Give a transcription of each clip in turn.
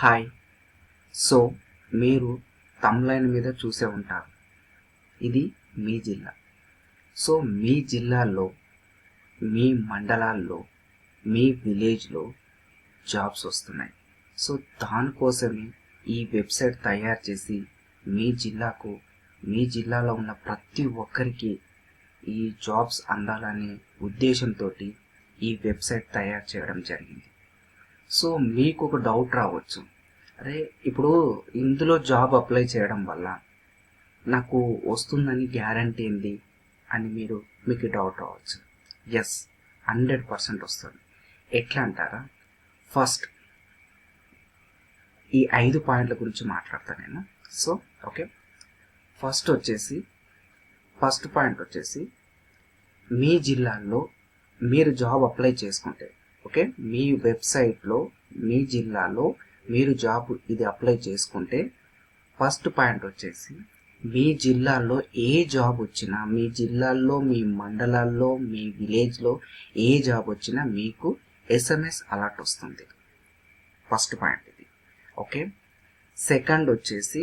Hi. So మీరు తమ్లైన్ మీద చూసే ఉంటారు. ఇది మీ జిల్లా. సో మీ జిల్లాలో, మీ మండలాల్లో, మీ విలేజ్లో జాబ్స్ వస్తున్నాయి. సో దానికోసమే ఈ వెబ్సైట్ తయారు చేసి మీ జిల్లాకు, మీ జిల్లాలో ఉన్న ప్రతి ఒక్కరికి ఈ జాబ్స్ అందాలనే ఉద్దేశంతో ఈ వెబ్సైట్ తయారు చేయడం జరిగింది. సో మీకు ఒక డౌట్ రావచ్చు, అరే ఇప్పుడు ఇందులో జాబ్ అప్లై చేయడం వల్ల నాకు వస్తుందని గ్యారంటీ ఏంది అని మీకు డౌట్ రావచ్చు. ఎస్, 100% వస్తుంది. ఎట్లా అంటారా? ఫస్ట్ ఈ 5 పాయింట్ల గురించి మాట్లాడతాను నేను. సో ఓకే, ఫస్ట్ పాయింట్ వచ్చేసి మీ జిల్లాల్లో మీరు జాబ్ అప్లై చేసుకుంటే, ఓకే, మీ వెబ్సైట్లో మీ జిల్లాలో మీరు జాబ్ ఇది అప్లై చేసుకుంటే, ఫస్ట్ పాయింట్ వచ్చేసి మీ జిల్లాలో ఏ జాబ్ వచ్చినా, మీ జిల్లాల్లో, మీ మండలాల్లో, మీ విలేజ్లో ఏ జాబ్ వచ్చినా మీకు ఎస్ఎంఎస్ అలర్ట్ వస్తుంది. ఫస్ట్ పాయింట్ ఇది. ఓకే, సెకండ్ వచ్చేసి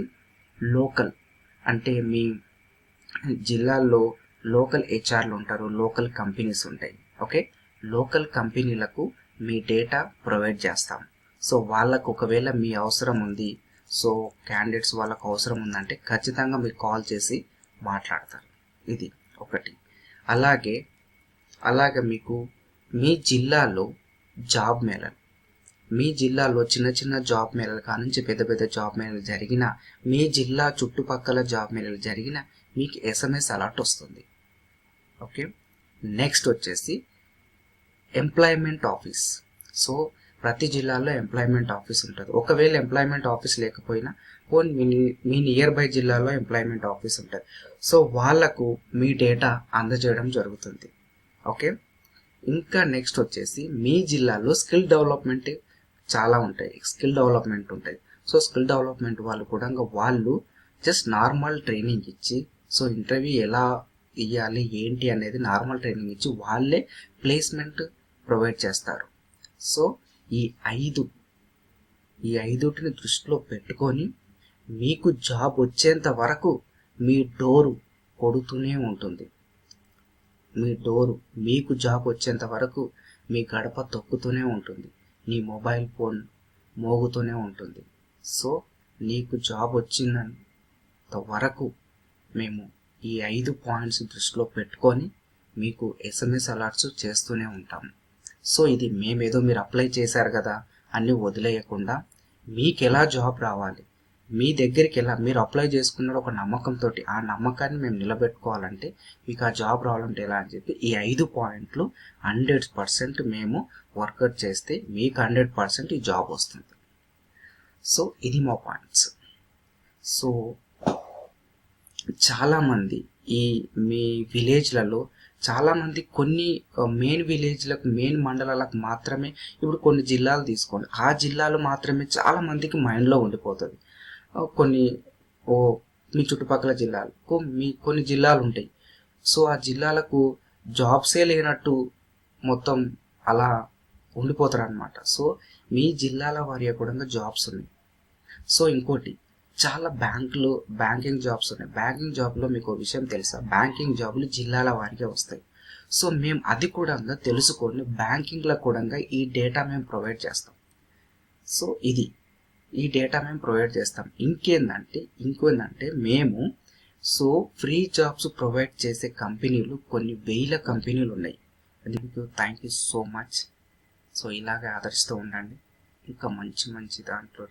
లోకల్, అంటే మీ జిల్లాల్లో లోకల్ హెచ్ఆర్లు ఉంటారు, లోకల్ కంపెనీస్ ఉంటాయి. ఓకే, లోకల్ కంపెనీలకు మీ డేటా ప్రొవైడ్ చేస్తాం. సో వాళ్ళకు ఒకవేళ మీ అవసరం ఉంది, సో క్యాండిడేట్స్ వాళ్ళకు అవసరం ఉందంటే ఖచ్చితంగా మీరు కాల్ చేసి మాట్లాడతారు. ఇది ఒకటి. అలాగే మీకు మీ జిల్లాలో జాబ్ మేళలు, మీ జిల్లాలో చిన్న చిన్న జాబ్ మేళలు కానుంచి పెద్ద పెద్ద జాబ్ మేళలు జరిగిన, మీ జిల్లా చుట్టుపక్కల జాబ్ మేళలు జరిగిన మీకు ఎస్ఎంఎస్ అలర్ట్ వస్తుంది. ఓకే, నెక్స్ట్ వచ్చేసి ఎంప్లాయ్మెంట్ ఆఫీస్. సో ప్రతి జిల్లాలో ఎంప్లాయ్మెంట్ ఆఫీస్ ఉంటుంది. ఒకవేళ ఎంప్లాయ్మెంట్ ఆఫీస్ లేకపోయినా మీ నియర్ బై జిల్లాలో ఎంప్లాయ్మెంట్ ఆఫీస్ ఉంటుంది. సో వాళ్లకు మీ డేటా అందజేయడం జరుగుతుంది. ఓకే, ఇంకా నెక్స్ట్ వచ్చేసి మీ జిల్లాలో స్కిల్ డెవలప్మెంట్ చాలా ఉంటాయి. సో స్కిల్ డెవలప్మెంట్ వాళ్ళు కూడా వాళ్ళు జస్ట్ నార్మల్ ట్రైనింగ్ ఇచ్చి, సో ఇంటర్వ్యూ ఎలా ఇవ్వాలి ఏంటి అనేది నార్మల్ ట్రైనింగ్ ఇచ్చి వాళ్ళే ప్లేస్మెంట్ ప్రొవైడ్ చేస్తారు. సో ఈ ఐదుటిని దృష్టిలో పెట్టుకొని మీకు జాబ్ వచ్చేంత వరకు మీ డోరు కొడుతూనే ఉంటుంది. మీకు జాబ్ వచ్చేంత వరకు మీ గడప తొక్కుతూనే ఉంటుంది, నీ మొబైల్ ఫోన్ మోగుతూనే ఉంటుంది. సో నీకు జాబ్ వచ్చినంత వరకు మేము ఈ 5 పాయింట్స్ దృష్టిలో పెట్టుకొని మీకు ఎస్ఎంఎస్ అలర్ట్స్ చేస్తూనే ఉంటాము. సో ఇది మేమేదో మీరు అప్లై చేశారు కదా అన్నీ వదిలేయకుండా, మీకు ఎలా జాబ్ రావాలి, మీ దగ్గరికి ఎలా మీరు అప్లై చేసుకున్న ఒక నమ్మకంతో, ఆ నమ్మకాన్ని మేము నిలబెట్టుకోవాలంటే, మీకు ఆ జాబ్ రావాలంటే ఎలా అని చెప్పి ఈ 5 పాయింట్లు 100% మేము వర్కౌట్ చేస్తే మీకు 100% ఈ జాబ్ వస్తుంది. సో ఇది మా పాయింట్స్. సో చాలామంది ఈ మీ విలేజ్లలో చాలామంది కొన్ని మెయిన్ విలేజ్లకు, మెయిన్ మండలాలకు మాత్రమే, ఇప్పుడు కొన్ని జిల్లాలు తీసుకోండి, ఆ జిల్లాలు మాత్రమే చాలా మందికి మైండ్లో ఉండిపోతుంది. మీ చుట్టుపక్కల జిల్లాలు, కొన్ని జిల్లాలు ఉంటాయి. సో ఆ జిల్లాలకు జాబ్సే లేనట్టు మొత్తం అలా ఉండిపోతారు అనమాట. సో మీ జిల్లాల వారి కూడా జాబ్స్ ఉన్నాయి. సో ఇంకోటి, చాలా బ్యాంకింగ్ జాబ్స్ ఉన్నాయి. బ్యాంకింగ్ జాబ్లో మీకు విషయం తెలుసా? బ్యాంకింగ్ జాబులు జిల్లాల వారిగా వస్తాయి. సో మేము అది కూడా తెలుసుకొని బ్యాంకింగ్లో కూడా ఈ డేటా మేము ప్రొవైడ్ చేస్తాం. సో ఈ డేటా మేము ప్రొవైడ్ చేస్తాం. ఇంకేందంటే మేము ఫ్రీ జాబ్స్ ప్రొవైడ్ చేసే కంపెనీలు కొన్ని వేల కంపెనీలు ఉన్నాయి. అందుకు thank you so much. So ఇలాగే ఆదరిస్తూ ఉండండి. ఇంకా మంచి దాంట్లో